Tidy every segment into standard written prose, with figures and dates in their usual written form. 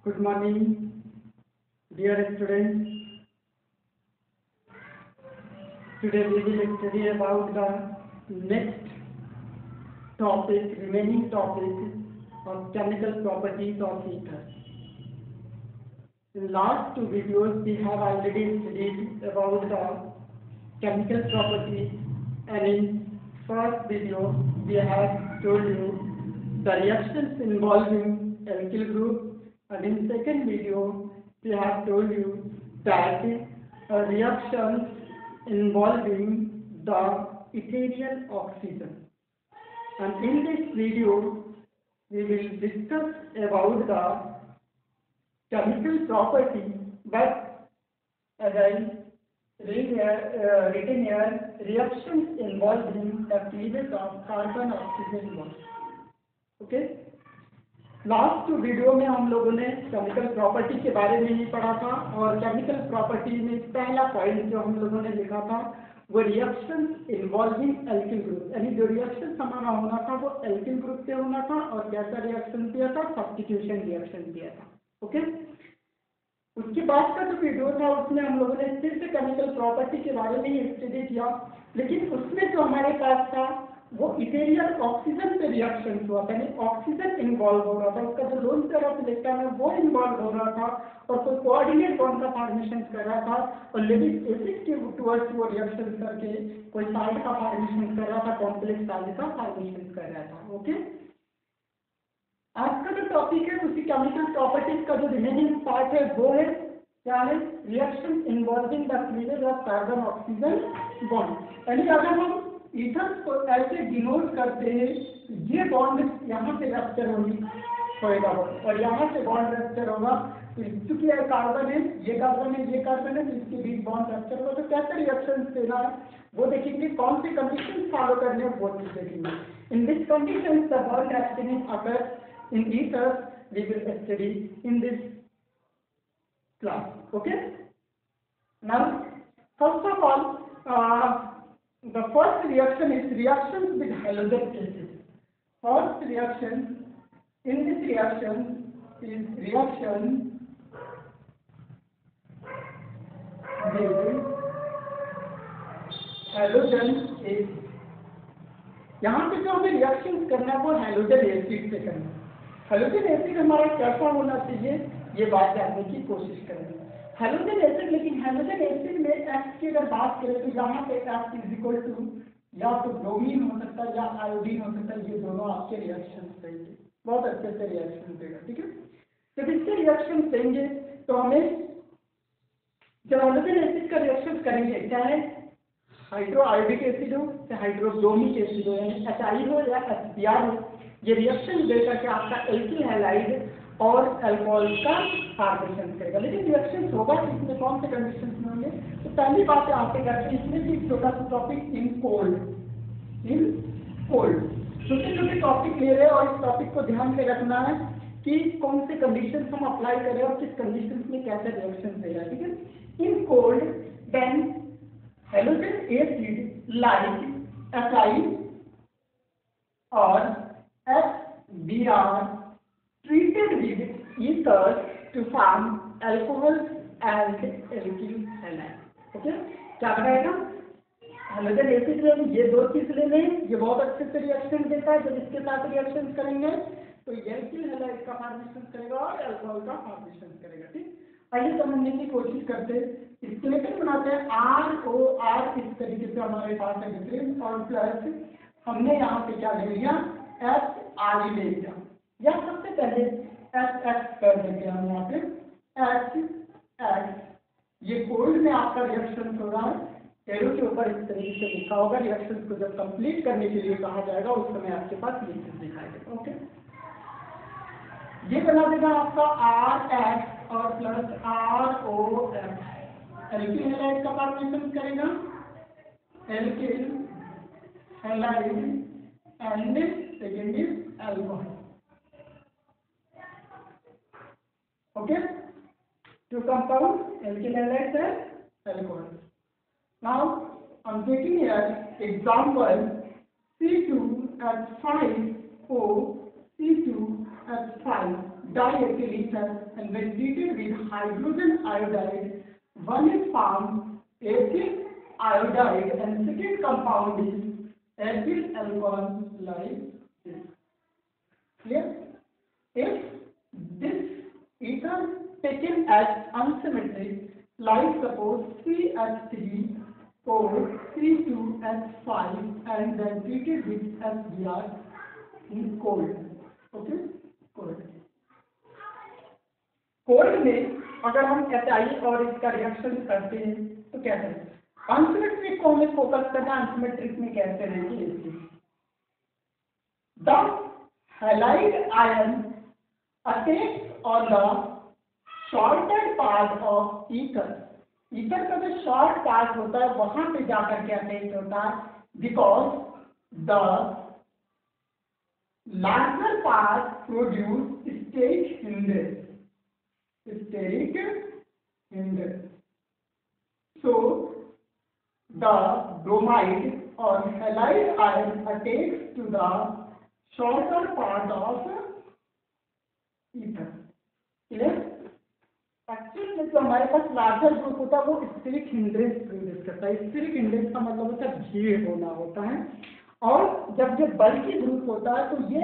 Good morning, dear students. Today we will study about the next topic, remaining topic of chemical properties of ether. In last two videos, we have already studied about the chemical properties, and in first video, we have told you the reactions involving alkyl group. And in second video, we have told you that reactions involving the ethereal oxygen. And in this video, we will discuss about the chemical property, but as I written here, reactions involving the cleavage of carbon-oxygen bonds. Okay? Last video में हम लोगों ने chemical property के बारे में ही पढ़ा था, और केमिकल प्रॉपर्टी में पहला पॉइंट जो हम लोगों ने लिखा था वो रिएक्शन इन्वॉल्विंग एल्किल ग्रुप, यानी जो रिएक्शन हमारा होना था वो एल्किल ग्रुप से होना था, और कैसा रिएक्शन दिया था, सब्स्टिट्यूशन रिएक्शन दिया था. ओके, उसके बाद का जो वीडियो था उसमें हम लोगों ने फिर से केमिकल प्रॉपर्टी के बारे में ही स्टडी किया, लेकिन उसमें जो हमारे पास था वो इथेरियल ऑक्सीजन से रिएक्शन हुआ था, यानी ऑक्सीजन इन्वॉल्व हो रहा था, उसका जो लोन पेयर ऑफ इलेक्ट्रॉन है वो इन्वॉल्व हो रहा था, और कोई कोऑर्डिनेट बॉन्ड का फॉर्मेशन कर रहा था, और लेविस एसिड के टुवर्ड्स वो रिएक्शन करके कोई साल्ट का फॉर्मेशन कर रहा था, कॉम्प्लेक्स साल्ट का फॉर्मेशन कर रहा था. ओके, आज का जो टॉपिक है उसी केमिकल प्रॉपर्टीज का जो रिमेनिंग पार्ट है वो है क्या है, reaction involving the cleavage of carbon oxygen bond. यानी अगर हम ईथर को ऐसे डिनोट करते हैं, ये बॉन्ड यहाँ से रप्चर होगा और यहाँ से बॉन्ड रप्चर होगा, तो चूंकि यह कार्बन है, ये कार्बन है, ये कार्बन है, तो इसके बीच बॉन्ड रप्चर होगा. तो कैसे रिएक्शन देना है वो देखेंगे, कौन से कंडीशन फॉलो करने हैं वो चीज देखेंगे. In this condition the bond exchange occur in ether we will study in this class. Okay, now first of all the first reaction is reactions with halogen acid. First reaction in this reaction is reaction with halogen acid. यहाँ पे जो हमें reaction करना है वो halogen acid से करना है. हैलोजन एसिड हमारा कैसा होना चाहिए ये बात जानने की कोशिश करेंगे. हैलोजन एसिड, लेकिन हैलोजन एसिड में X की अगर बात करें तो यहाँ पे X इज इक्वल टू या तो ब्रोमीन हो सकता है या आयोडीन हो सकता है. ये दोनों आपके रिएक्शन देंगे, बहुत अच्छे से रिएक्शन देगा. ठीक है, जब इसके रिएक्शन देंगे तो हमें जब हैलोजन एसिड का रिएक्शन करेंगे, चाहे हाइड्रो आयोडिक एसिड हो या हाइड्रोब्रोमिक एसिड हो, यानी HI हो या HBr हो, ये रिएक्शन देगा कि आपका एल्किल हैलाइड और अल्कोहल का फॉर्मेशन करेगा. लेकिन रिएक्शन होगा इसमें कौन से कंडीशन में होंगे, तो पहली बात है आपके करते हैं इसमें भी छोटा सा टॉपिक इन कोल्ड. छोटे छोटे टॉपिक ले रहे हैं, और इस टॉपिक को ध्यान में रखना है कि कौन से कंडीशन हम अप्लाई कर रहे हैं और किस कंडीशन में कैसे रिएक्शन दे रहा है. ठीक है, in cold then halogen acid like HI और HBr treated with ether to form alcohol and alkyl halide. Okay, क्या बनाएगा, हैलोजन एसिड में ये दो चीज ले लें, ये बहुत अच्छे से रिएक्शन देता है. जब इसके साथ रिएक्शन करेंगे तो एल्किल हैलाइड का फॉर्मेशन करेगा और अल्कोहल का फॉर्मेशन करेगा. ठीक, आइए समझने की कोशिश करते हैं. स्केलेटन बनाते हैं ROR, इस तरीके से हमारे पास है डिफरेंस, और प्लस हमने यहाँ पे क्या ले लिया, HI ले लिया, या सबसे पहले HX कर देंगे हम यहाँ पे HX. ये कोल्ड में आपका रिएक्शन हो रहा है, एरो के ऊपर इस तरीके से लिखा होगा. रिएक्शन को जब कंप्लीट करने के लिए कहा जाएगा उस समय आपके पास ये चीज दिखाई देगा. ओके, ये बना देगा आपका RX और प्लस ROX. एल्किल हैलाइड का फॉर्मेशन करेगा, alkyl halide and second is alcohol. Okay, two compounds, alkyl halides and alcohol. Now I'm taking here example C2H5O C2H5 diethyl ether, and when treated with hydrogen iodide, one is formed ethyl iodide and second compound is ethyl alcohol like this. Clear? If this ether taken as unsymmetric, like suppose CH3 or C2H5 and then treated with SBr in cold. Okay, cold. Cold में अगर हम HI और इसका reaction करते हैं तो क्या करें? अनसिमेट्रिक को हमें फोकस करना, अनसिमेट्रिक में कैसे रहेगी? The halide ion attacks on the shorted part of ether. Ether का जो शॉर्ट पार्ट होता है वहां पे जाकर के अटैच होता है, because the larger part produce steric hindrance. Steric hindrance. So the bromide or halide ion attached to the shorter part of ether. Clear? Actual में जो हमारे पास लार्जर ग्रुप होता है वो स्टेरिक हिंड्रेंस प्रोड्यूस करता है. स्टेरिक हिंड्रेंस का मतलब होता है भीड़ होना होता है. और जब ये बल्कि ग्रुप होता है तो ये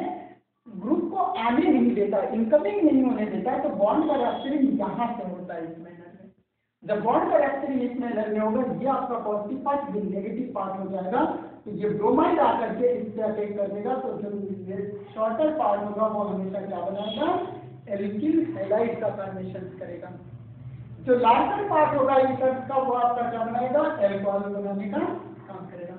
ग्रुप को आने नहीं देता, इनकमिंग नहीं होने देता है. तो बॉन्ड का रैप्चरिंग यहाँ से होता है इस मैनर में. जब बॉन्ड का रैप्चरिंग इस मैनर में होगा, ये आपका पॉजिटिव पार्ट, ये नेगेटिव पार्ट हो जाएगा. तो ये ब्रोमाइड आकर के इससे अटैक कर देगा. तो जो ये शॉर्टर पार्ट होगा वो हमेशा क्या बनाएगा? एल्किल हैलाइड का फॉर्मेशन करेगा. जो लार्जर पार्ट होगा ईथर का वो आपका क्या बनाएगा? एल्कोहल बनाने का काम करेगा.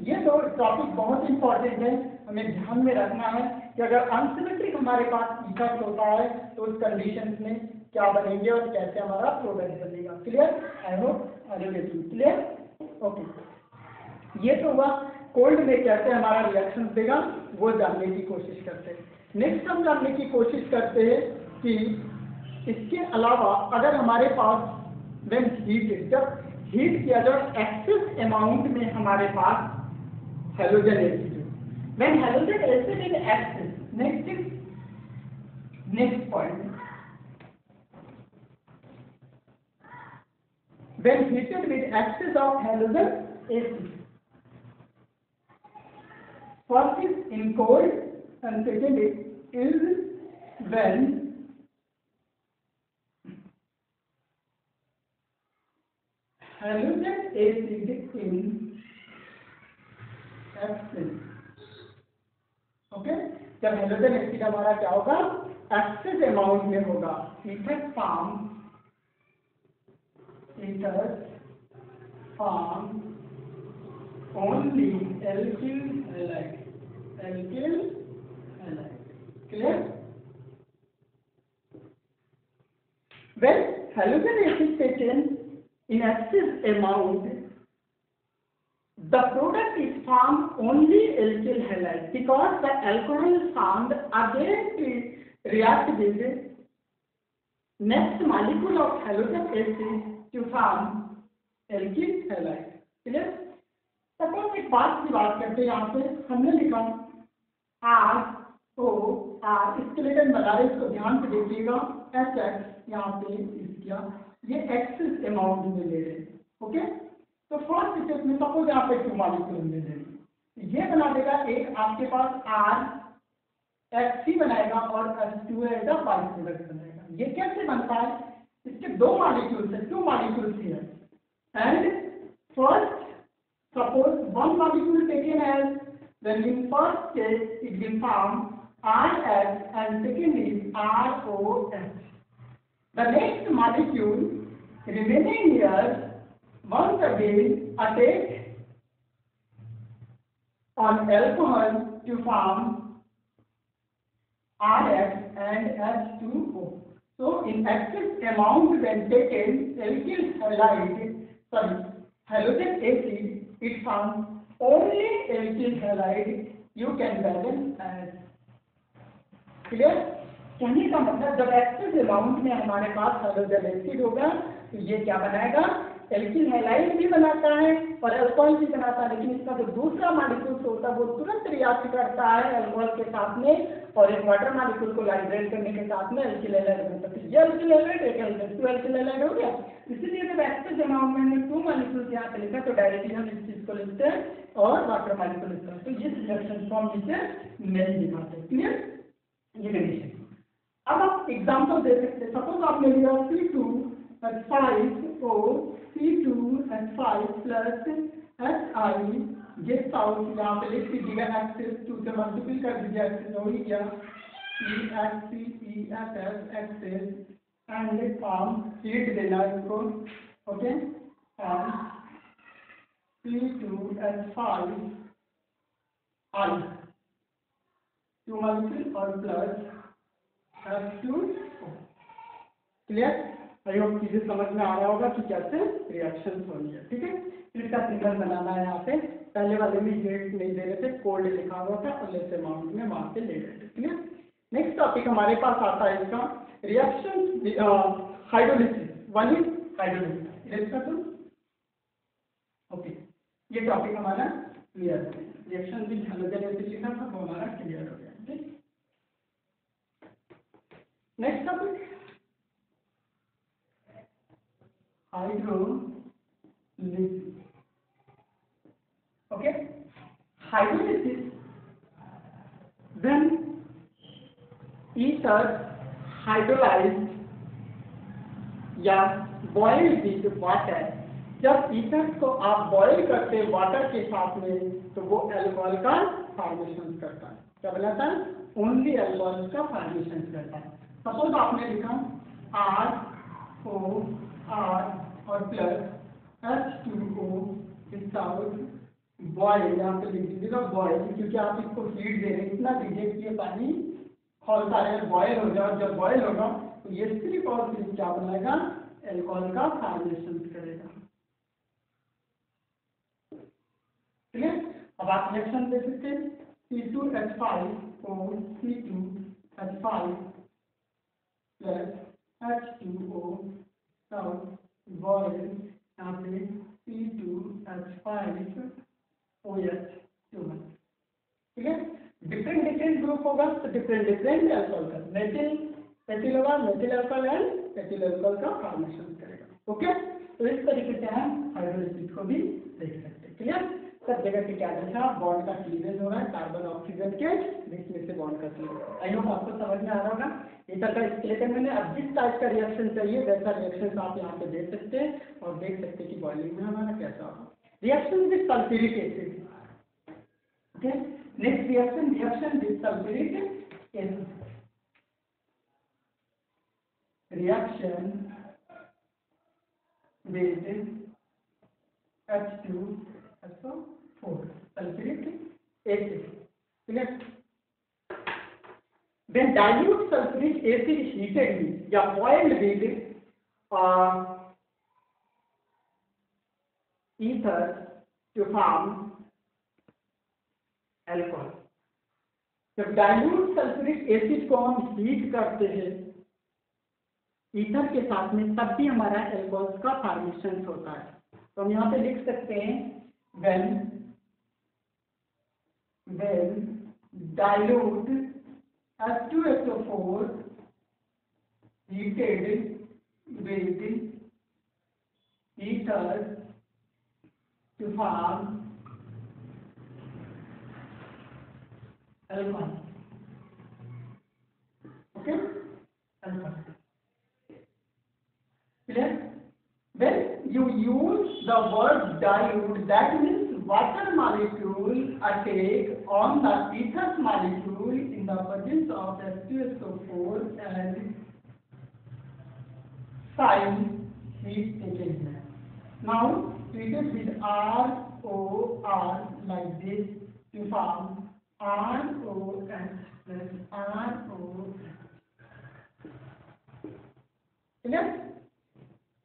ये दो टॉपिक बहुत इंपॉर्टेंट है, हमें ध्यान में रखना है कि अगर अनसिमेट्रिक हमारे पास ईथर होता है तो उस कंडीशन में क्या बनेंगे और कैसे हमारा प्रोडक्ट बनेगा. क्लियर? आई होप आगे देखिए. क्लियर? ओके. ये तो हुआ कोल्ड में कैसे हमारा रिएक्शन देगा वो जानने की कोशिश करते हैं. नेक्स्ट हम जानने की कोशिश करते हैं कि इसके अलावा अगर हमारे पास व्हेन हीटेड, जब हीट किया जाए एक्सेस अमाउंट में हमारे पास halogen acid. When halogen acid in excess, next point, when heated with excess of halogen acid, first is in cold and second is when halogen acid in excess. Okay, जब halogen acid हमारा क्या होगा? Access amount में होगा. Ether form only alkyl halide. Clear? When halogen acid taken in excess amount, the product is formed only alkyl halide, because the alcohol formed again to react with next molecule of halogen acid to form alkyl halide. Clear? Suppose एक बात की बात करते हैं. यहाँ पे हमने लिखा ROR, स्केलेटन बना रहे, इसको ध्यान से देखिएगा. HX यहाँ पे इसका ये एक्सेस अमाउंट में ले रहे हैं. ओके, तो फर्स्ट स्टेप में सपोज यहाँ पे 2 मॉलिक्यूल ले रहे हैं, ये बना देगा एक आपके पास RHC बनाएगा और H2 as a by product बनाएगा. ये कैसे बनता है? इसके 2 मॉलिक्यूल से 2 मॉलिक्यूल है and first suppose 1 molecule taken as, then in first case it will form RH and second is ROH. The next molecule remaining here once again attack on alcohol to form RH and H2O. So in excess amount when taken alkyl halide, halogen acid, it forms only alkyl halide. You can balance as. Clear? कहने का मतलब जब access amount में हमारे पास halogen acid होगा तो ये क्या बनाएगा? एल्किल हैलाइड भी बनाता है और अल्कोहल भी बनाता है, लेकिन इसका जो दूसरा मॉलिक्यूल जो होता है वो तुरंत रिएक्ट करता है अल्कोहल के साथ में और एक वाटर मॉलिक्यूल को हाइड्रेट करने के साथ में अल्किल हैलाइड बनता है। ये अल्किल हैलाइड एक अल्किल हैलाइड हो गया। इसलिए जब एक्सेस अमाउंट में 2 मॉलिक्यूल्स यहाँ पे लिखा तो डायरेक्टली हम इस चीज को लिखते हैं और वाटर मॉलिक्यूल लिखते हैं। तो ये रिएक्शन फॉर्म नीचे नहीं दिखाते। क्लियर? ये कंडीशन। अब आप एग्जांपल दे सकते हैं। सपोज आपने लिया C2H5O C2H5 plus HI get out यहाँ पे लिख दीजिएगा एक्सेस 2 से मल्टीपल कर दीजिए एक्सेस हो ही गया EXCESS excess and form heat देना इसको ओके C2H5 I 2 मल्टीपल और plus H2O। Clear? I hope चीजें समझ में आ रहा होगा कि कैसे रिएक्शन होनी है। ठीक है, इसका सिंबल बनाना है। यहाँ पे पहले वाले में डेट नहीं दे रहे थे, कोल्ड लिखा हुआ था और लेस अमाउंट में वहां पे ले रहे थे। क्लियर? नेक्स्ट टॉपिक हमारे पास आता है इसका reaction hydrolysis. One is hydrolysis. Erase कर दो। ओके, ये टॉपिक हमारा क्लियर हो गया। रिएक्शन भी हाइड्रोजन एसिड लिखा था वो हमारा क्लियर हो गया। ठीक, next topic hydrolysis. Okay, hydrolysis, when ether hydrolyzed या boiled with water, जब ईथर को आप बॉयल करते हैं वाटर के साथ में तो वो अल्कोहल का फॉर्मेशन करता है। क्या बनाता है? ओनली अल्कोहल का फॉर्मेशन करता है। सपोज आपने लिखा ROR और प्लस H2O विदाउट बॉयल, यहाँ पे लिख दीजिएगा बॉयल क्योंकि आप इसको हीट दे रहे हैं। इतना दीजिए कि ये पानी खौलता है, बॉयल हो जाए। जब बॉयल होगा तो ये सिर्फ और सिर्फ क्या बनाएगा? अल्कोहल का फॉर्मेशन करेगा। ठीक है, अब आप रिएक्शन दे सकते हैं C2H5O C2H5 plus H2O boil यहाँ पे C2H5 OH2। ठीक है, डिफरेंट ग्रुप होगा तो डिफरेंट अल्कोहल का मेथिल होगा, methyl alcohol and ethyl alcohol का फॉर्मेशन करेगा। ओके, तो इस तरीके से हम हाइड्रोलिसिस को भी देख सकते हैं। क्लियर? सब जगह पे क्या देखा? बॉन्ड का क्लीवेज हो रहा है कार्बन ऑक्सीजन के बीच में से बॉन्ड का क्लीवेज। आई होप आपको समझ में आ रहा होगा। इधर का स्केलेटन मैंने अब जिस टाइप का रिएक्शन चाहिए वैसा रिएक्शन आप यहाँ पे देख सकते हैं और देख सकते हैं कि बॉइलिंग में हमारा कैसा होगा। Reaction with sulphuric acid. Okay, next reaction with sulphuric acid. Reaction with H2SO4 sulfuric acid. Next, when dilute sulfuric acid heated with या boiled with ether to form alcohol. जब डाइल्यूट सल्फ्यूरिक एसिड को हम heat करते हैं ether के साथ में तब भी हमारा अल्कोहल का फॉर्मेशन होता है। तो हम यहाँ पे लिख सकते हैं when dilute H2SO4 heated with ether to form alcohol. Okay, alcohol. Clear? When you use the word dilute, that means water molecule attack on the ether molecule in the presence of H2SO4 and sign is taken here. Now treat it with ROR like this to form ROH plus ROH. Clear?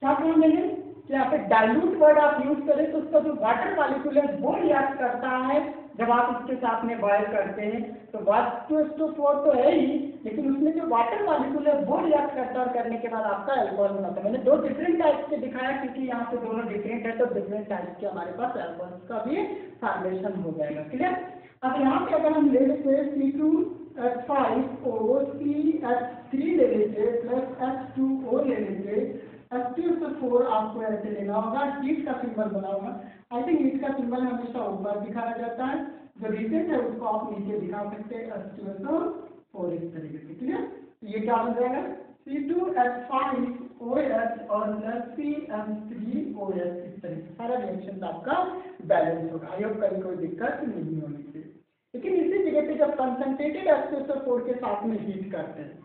क्या ध्यान देंगे तो यहाँ पे dilute word आप use करें तो उसका जो वाटर मॉलिक्यूल है वो रिएक्ट करता है जब आप इसके साथ में बॉयल करते हैं। तो H2SO4 तो है ही, लेकिन उसमें जो वाटर मॉलिक्यूल है वो रिएक्ट करता है और करने के बाद आपका अल्कोहल बनाता है। मैंने दो डिफरेंट टाइप्स के दिखाया क्योंकि यहाँ पे दोनों डिफरेंट है, तो डिफरेंट टाइप्स के हमारे पास अल्कोहल का भी फॉर्मेशन हो जाएगा। क्लियर? अब यहाँ पे अगर हम ले लेते हैं C2H5OCH3 ले लेते प्लस H2O ले लेते, H2SO4 आपको ऐसे लेना होगा, हीट का सिंबल बना होगा। आई थिंक हीट का सिंबल हमेशा ऊपर दिखाया जाता है, जो रीसेट है उसको आप नीचे दिखा सकते हैं H2SO4 इस तरीके से। क्लियर? ये क्या बन जाएगा C2H5OH और प्लस CH3OH, इस तरीके से सारा रिएक्शन आपका बैलेंस होगा। आई होप कहीं कोई दिक्कत नहीं होनी चाहिए। लेकिन इसी जगह पे जब कंसंट्रेटेड H2SO4 के साथ में हीट करते हैं,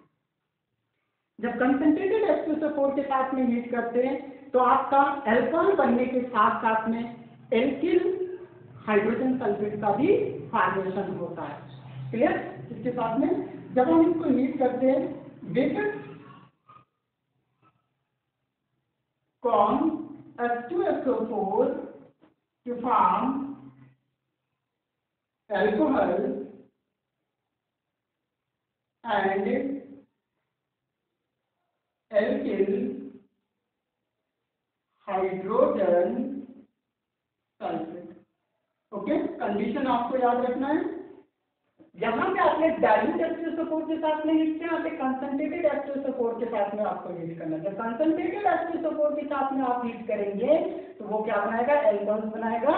जब कंसंट्रेटेड H2SO4 के साथ में हीट करते हैं तो आपका अल्कोहल बनने के साथ साथ में एल्किल हाइड्रोजन सल्फेट का भी फॉर्मेशन होता है। क्लियर? इसके साथ में जब हम इसको हीट करते हैं with con H2SO4 to form alcohol and alkyl hydrogen sulphate. Okay, condition आपको याद रखना है। यहाँ पे आपने डाइल्यूट H2SO4 के साथ में हीट किया, यहाँ पे कंसंट्रेटेड H2SO4 के साथ में आपको हीट करना है। जब कंसंट्रेटेड H2SO4 के साथ में आप हीट करेंगे तो वो क्या बनाएगा, एल्कोहल्स बनाएगा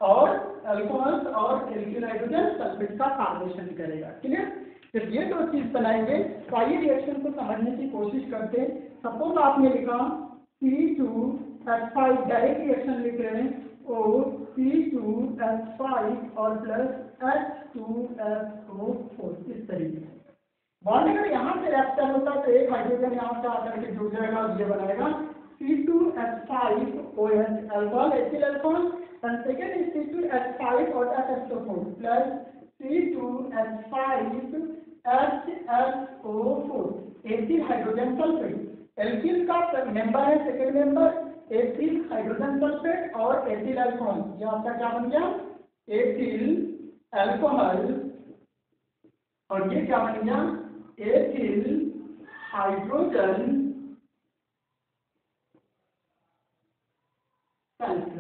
और अल्कोहल्स और एल्किल हाइड्रोजन सल्फेट का फॉर्मेशन करेगा। क्लियर? जब ये दो चीज बनाएंगे तो आइए रिएक्शन को समझने की कोशिश करते हैं। सपोज आपने लिखा C2H5, डायरेक्ट रिएक्शन लिख रहे हैं, और C2H5 और प्लस H2SO4 इस तरीके से। बॉन्ड अगर यहाँ से रेप्टर होता तो एक हाइड्रोजन यहाँ से आकर के जुड़ जाएगा और ये बनाएगा C2H5OH alcohol, ethyl alcohol, and second is C2H5 और SO4 plus C2H5HSO4 ethyl hydrogen sulphate. Alkyl का मेंबर है second member ethyl hydrogen sulphate और एथिल अल्कोहल। ये आपका क्या बन गया, एथिल अल्कोहल, और ये क्या बन गया, ethyl hydrogen sulphate.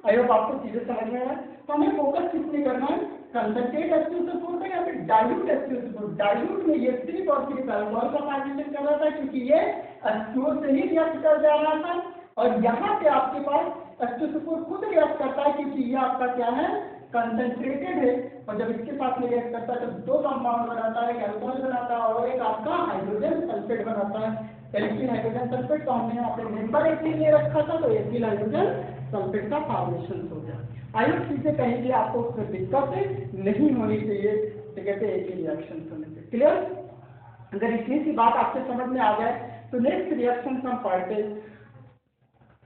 I hope आपको चीजें समझ में आया। तो हमें फोकस किसने करना है, कंसंट्रेटेड H2SO4 का या फिर डाइल्यूट H2SO4। डाइल्यूट में ये सिर्फ और सिर्फ अल्कोहल का फॉर्मेशन कर रहा था क्योंकि ये H2O से ही रिएक्ट कर जा रहा था, और यहाँ पे आपके पास H2SO4 खुद रिएक्ट करता है क्योंकि ये आपका क्या है, कंसंट्रेटेड है, और जब इसके साथ में रिएक्ट करता है तो दो कंपाउंड बनाता है, एक अल्कोहल बनाता है और एक आपका हाइड्रोजन सल्फेट बनाता है, एल्किल हाइड्रोजन सल्फेट। तो हमने यहाँ पे मेंबर एथिल ले रखा था तो एथिल हाइड्रोजन सल्फेट का फॉर्मेशन हो गया। आइए चीजें कहीं भी आपको उसमें दिक्कत नहीं होनी चाहिए, तो कहते हैं एक ही रिएक्शन होने से। क्लियर? अगर इतनी सी बात आपसे समझ में आ जाए तो नेक्स्ट रिएक्शन हम पढ़ते हैं,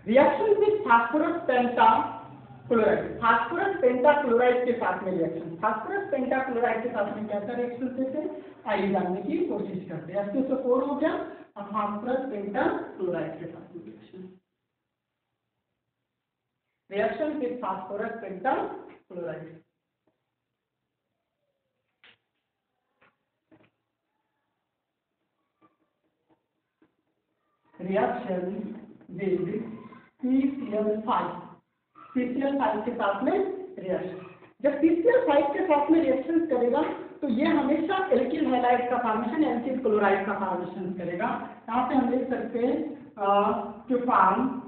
reaction with phosphorus pentachloride. Phosphorus pentachloride के साथ में रिएक्शन, फास्फोरस पेंटाक्लोराइड के साथ में कैसा रिएक्शन देते हैं आइए जानने की कोशिश करते हैं। H2SO4 हो गया और फास्फोरस पेंटाक्लोराइड के साथ में reaction with phosphorus pentachloride. Reaction with CCl5, CCl5 के साथ में रिएक्शन। जब CCl5 के साथ में रिएक्शन करेगा तो ये हमेशा एल्किल हैलाइड का फॉर्मेशन, एल्किल क्लोराइड का फॉर्मेशन करेगा। यहाँ पे हम लिख सकते हैं टू फॉर्म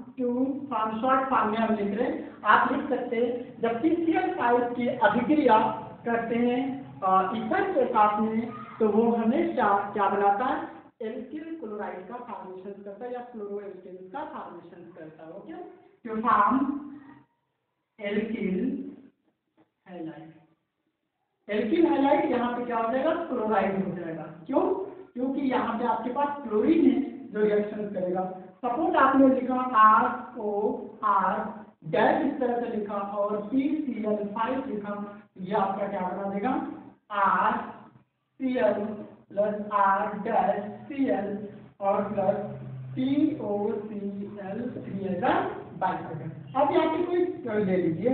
शॉर्ट फॉर्म में हम लिख रहे हैं, आप लिख सकते हैं जब CCl5 की अभिक्रिया करते हैं ईथर के साथ में तो वो हमेशा क्या बनाता है, एल्किल क्लोराइड का फॉर्मेशन करता है या फ्लोरोएल्किन का फॉर्मेशन करता है। Okay, to form alkyl halide. Alkyl halide यहाँ पे क्या हो जाएगा, क्लोराइड हो जाएगा। क्यों? क्योंकि यहाँ पे आपके पास क्लोरीन है जो रिएक्शन करेगा। सपोज आपने लिखा ROR डैश इस तरह से लिखा और CCl5 लिखा, ये आपका क्या बना देगा, RCl plus R dash Cl और plus COCl3 as a byproduct. अब यहाँ पे कोई ले लीजिए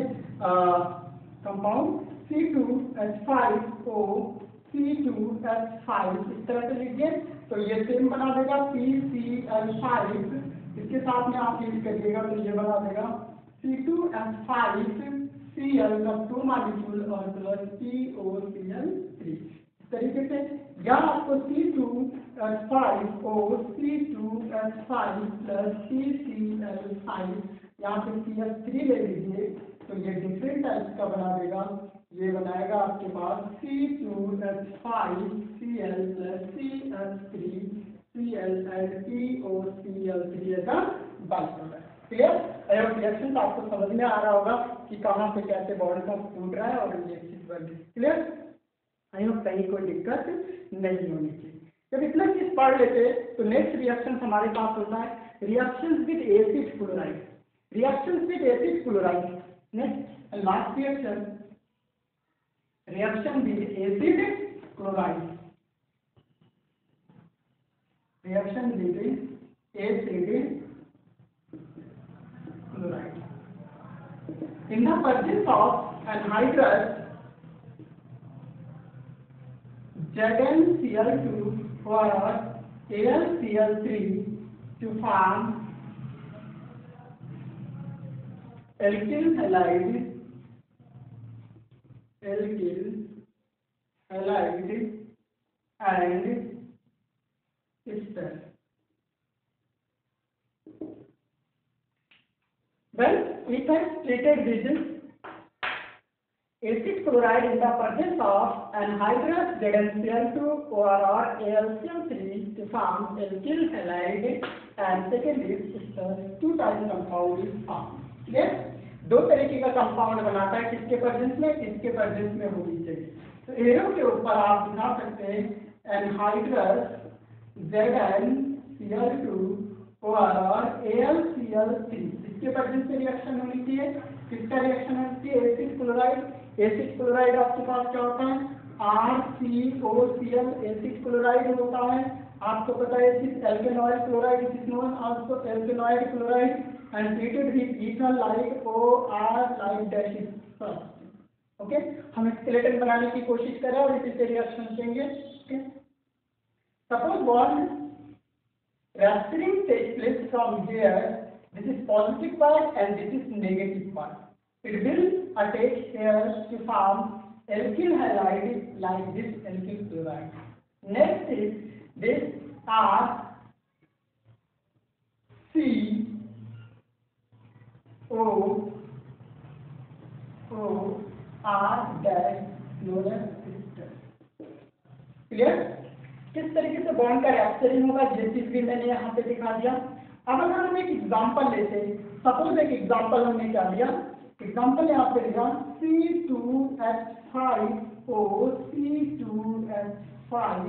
कंपाउंड C2H5O C2H5 इस तरह से लीजिए तो ये सेम बना देगा PCl5, इसके साथ में आप यूज करिएगा तो ये बना देगा C2H5Cl का 2 मॉलिक्यूल और प्लस COCl3 इस तरीके से। या आपको C2H5O C2H5 प्लस CCl5 यहाँ पे CH3 ले लीजिए तो ये डिफरेंट टाइप्स का बना देगा। ये बनाएगा आपके पास C2H5Cl plus CH3 Cl and COCl3 का बाइप्रोडक्ट। क्लियर? रिएक्शन तो आपको समझ में आ रहा होगा कि कहाँ पे कैसे बॉन्ड का टूट रहा है और ये चीज बन रही है। क्लियर? आई होप कहीं कोई दिक्कत नहीं होनी चाहिए। जब इतना चीज पढ़ लेते तो नेक्स्ट रिएक्शन हमारे पास होता है reactions with acid chloride. Reactions with acid chloride next last reaction reaction with acid chloride. Reaction with acid chloride. In the presence of anhydrous ZnCl2 or AlCl3 to form alkyl halide and ester. Well, we have treated this acid chloride in the presence of anhydrous ZnCl2 or AlCl3 to form alkyl halide and second is ester. Two types of compound is formed. Yes? दो तरीके का compound बनाता है किसके presence में, इसके presence में होनी चाहिए। तो एरो के ऊपर आप दिखा सकते हैं एनहाइड्रस ZnCl2 और AlCl3 इसके प्रेजेंस में रिएक्शन होनी चाहिए। किसका रिएक्शन होती है? Acid chloride. एसिड क्लोराइड आपके पास क्या होता है? RCOCl एसिड क्लोराइड होता है। आपको पता है alkanoyl chloride is known also alkanoyl chloride and treated with ether like OR like dash is first। Okay, हम स्केलेटन बनाने की कोशिश करें और इसी से रिएक्शन देंगे। Okay, suppose bond rupturing takes place from here, this is positive part and this is negative part, it will attach here to form alkyl halide like this alkyl chloride। next is this R C O R dash known as ester। Clear? किस तरीके से bond का rapturing होगा ये चीज भी मैंने यहाँ पे दिखा दिया। अब अगर हम एक एग्जांपल लेते हैं, सपोज एक एग्जांपल हमने क्या लिया, एग्जांपल यहाँ पे लिया C2H5O C2H5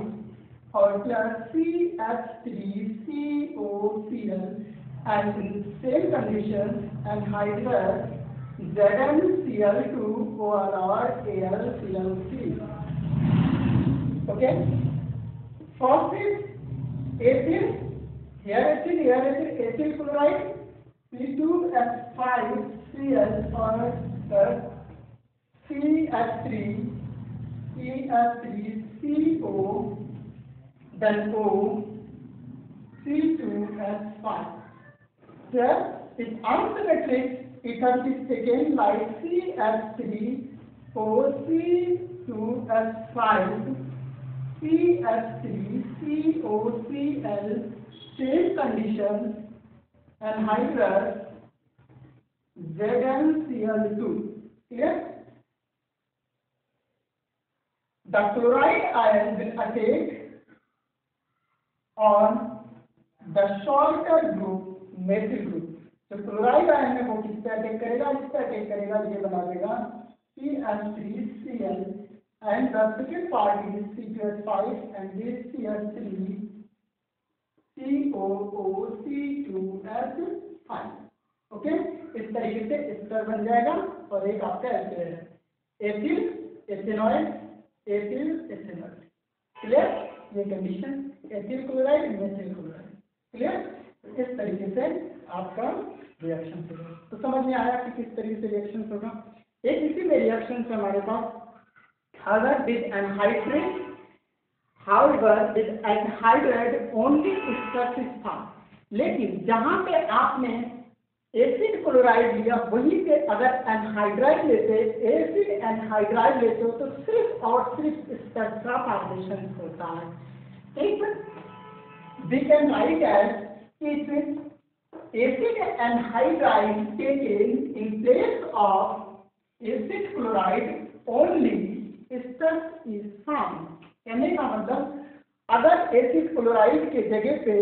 और plus CH3COCl and in same condition anhydrous ZnCl2 or AlCl3। okay, first is acid, here acid chloride C2H5Cl or CH3CO then O C2H5। Here is unsymmetric ether is taken like CH3OC2H5 CH3COCl same condition anhydrous ZnCl2। clear? The chloride ion will attack on the shorter group methyl group। तो chloride ion में वो किस पे attack करेगा? इस पे attack करेगा, ये बना देगा CH3Cl and the second part is C2H5 and this CH3COOC2H5। Okay, इस तरीके से एस्टर बन जाएगा और एक आपका एस्टर है एथिल एथेनॉइड एथिल एथेनॉइड। क्लियर? ये condition ethyl chloride methyl chloride. Clear? इस तरीके से आपका रिएक्शन होगा। तो समझ में आया कि किस तरीके से रिएक्शन होगा। एक इसी में रिएक्शन से हमारे पास अगर with anhydride, however with anhydride only stress is form, लेकिन जहां पे आपने एसिड क्लोराइड लिया वहीं पे अगर एनहाइड्राइड लेते, एसिड एनहाइड्राइड लेते हो तो सिर्फ और सिर्फ स्ट्रेस का फॉर्मेशन होता है। एक we can write as if acid anhydride taken in place of acid chloride only stress is formed। कहने का मतलब अगर एसिड क्लोराइड के जगह पे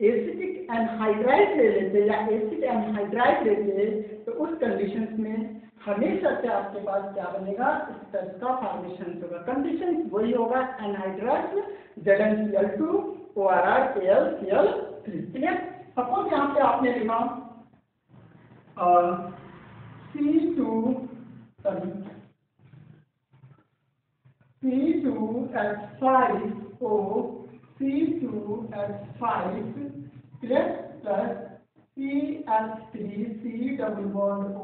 एसिडिक एनहाइड्राइड ले लेते या एसिड एनहाइड्राइड लेते तो उस कंडीशंस में हमेशा से आपके पास क्या बनेगा, स्ट्रेस का फॉर्मेशन होगा। कंडीशन वही होगा anhydride ZnCl2 ORR AlCl3। Clear. Suppose यहाँ पे आपने लिखा C2H5O C2H5 clear plus CH3 C double bond O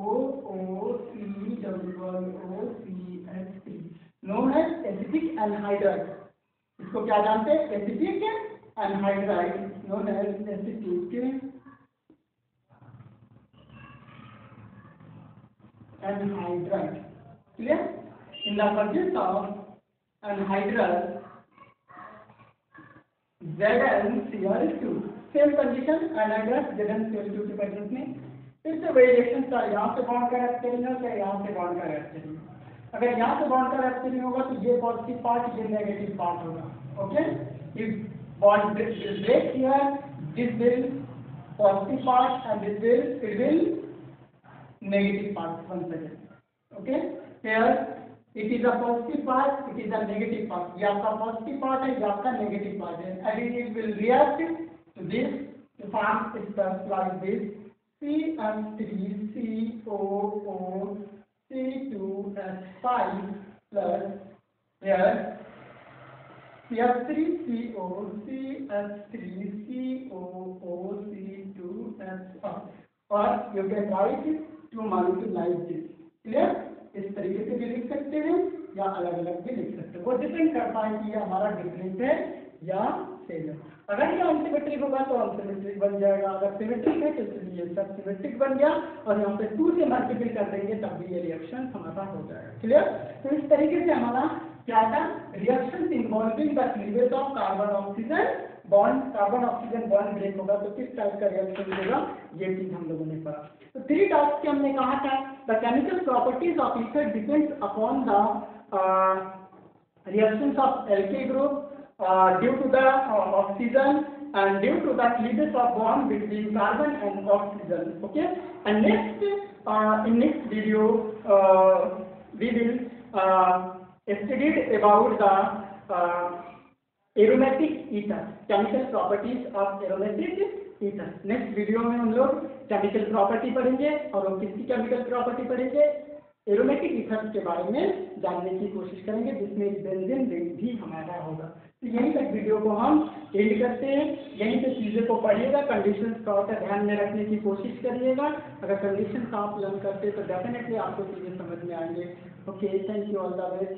C double bond O CH3 known as acetic anhydride. इसको क्या जानते हैं, acetic anhydride known as acetic anhydride. Clear. In the presence of anhydride ZnCl2 same condition anhydride ZnCl2 के presence में फिर से वही reaction का यहाँ से बॉन्ड का रेट करेंगे या यहाँ से बॉन्ड का रेट करेंगे। अगर यहाँ से बॉन्ड का रेट करेंगे होगा तो ये पॉजिटिव पार्ट ये नेगेटिव पार्ट होगा। Okay, if bond will break here, this will positive part and it will negative part once again. Okay, here it is a positive part, it is a negative part. ये आपका positive part है, ये आपका negative part है, and it will react to this to form stuff like this CH3COO C2H5 plus here CH3CO CH3COO C2H5 और you can write two molecule like this। Clear. इस तरीके से भी लिख सकते हैं या अलग अलग भी लिख सकते हैं, वो डिपेंड करता है कि ये हमारा डिफरेंट है या सेम है। अगर ये अनसिमेट्रिक होगा तो अनसिमेट्रिक बन जाएगा, अगर सिमेट्रिक है तो ये सब सिमेट्रिक बन गया और यहाँ पे 2 से मल्टीप्लाई कर देंगे तब भी ये रिएक्शन हमारा हो जाएगा। क्लियर। तो इस तरीके से हमारा क्या था, reaction involving the cleavage of carbon oxygen bond, carbon oxygen bond break होगा तो किस टाइप का रिएक्शन होगा, ये चीज हम लोगों ने पढ़ा। तो 3 टाइप्स के हमने कहा था, the chemical properties of ether depends upon the reactions of alkyl group due to the oxygen and due to the cleavage of bond between carbon and oxygen. Okay, and next in next video we will study about the aromatic ether, chemical properties of aromatic ether। Next video में हम लोग chemical property पढ़ेंगे और हम किसकी chemical property पढ़ेंगे, aromatic ether के बारे में जानने की कोशिश करेंगे जिसमें बेंजीन रिंग भी हमारा होगा। तो यहीं तक वीडियो को हम एंड करते हैं, यहीं पे चीज़ों को पढ़िएगा, कंडीशंस का ध्यान में रखने की कोशिश करिएगा। अगर कंडीशन का आप लर्न करते तो डेफिनेटली आपको चीज़ें समझ में आएंगे। Okay, thank you, all the best.